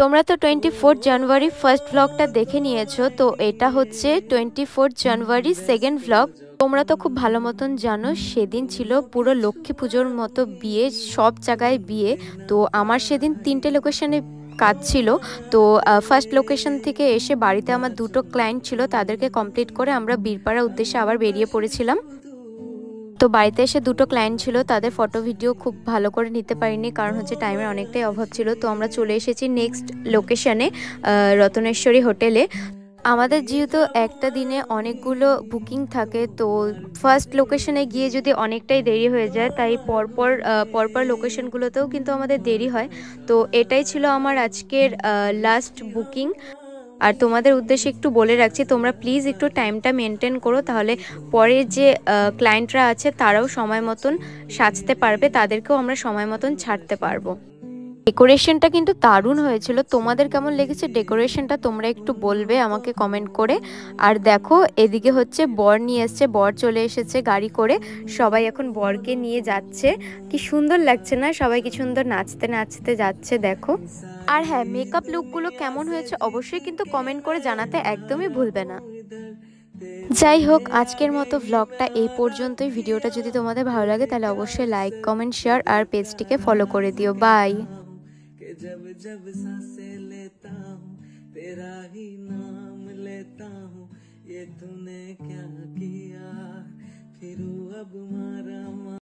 তোমরা তো 24 January first ব্লগটা দেখে নিয়েছো, তো এটা হচ্ছে 24 জানুয়ারি সেকেন্ড ব্লগ। তোমরা তো খুব ভালো মতন জানো সেদিন ছিল পুরো লক্ষ্মী পুজোর মতো বিয়ে, সব জায়গায় বিয়ে। তো আমার সেদিন 3টে লোকেশনে কাজ ছিল। তো ফার্স্ট লোকেশন থেকে এসে বাড়িতে আমার 2টো ক্লায়েন্ট ছিল, তাদেরকে কমপ্লিট করে আমরা বীরপাড়া উদ্দেশ্যে আবার বেরিয়ে পড়েছিলাম। তো বাড়িতে এসে 2টো ক্লায়েন্ট ছিল, তাদের ফটো ভিডিও খুব ভালো করে নিতে পারিনি, কারণ হচ্ছে টাইমের অনেকটাই অভাব ছিল। তো আমরা চলে এসেছি নেক্সট লোকেশনে, রতনেশ্বরী হোটেলে। আমাদের যেহেতু একটা দিনে অনেকগুলো বুকিং থাকে, তো ফার্স্ট লোকেশনে গিয়ে যদি অনেকটাই দেরি হয়ে যায়, তাই পরপর লোকেশনগুলোতেও কিন্তু আমাদের দেরি হয়। তো এটাই ছিল আমার আজকের লাস্ট বুকিং। আর তোমাদের উদ্দেশ্যে একটু বলে রাখছি, তোমরা প্লিজ একটু টাইমটা মেনটেন করো, তাহলে পরে যে ক্লায়েন্টরা আছে তারাও সময় মতন সাজতে পারবে, তাদেরকেও আমরা সময় মতন ছাড়তে পারবো। ডেকোরেশনটা কিন্তু দারুণ হয়েছিল। তোমাদের কেমন লেগেছে ডেকোরেশনটা তোমরা একটু বলবে আমাকে কমেন্ট করে। আর দেখো এদিকে হচ্ছে বর নিয়ে এসছে, বর চলে এসেছে গাড়ি করে, সবাই এখন বরকে নিয়ে যাচ্ছে। কি সুন্দর লাগছে না, সবাই কি সুন্দর নাচতে নাচতে যাচ্ছে দেখো। আর হ্যাঁ, মেকআপ লুকগুলো কেমন হয়েছে অবশ্যই কিন্তু কমেন্ট করে জানাতে একদমই ভুলবে না। যাই হোক, আজকের মতো ভ্লগটা এই পর্যন্তই। ভিডিওটা যদি তোমাদের ভালো লাগে তাহলে অবশ্যই লাইক, কমেন্ট, শেয়ার আর পেজটিকে ফলো করে দিও। বাই। जब जब सांसें लेता हूँ तेरा ही नाम लेता हूँ, ये तूने क्या किया फिर अब मारा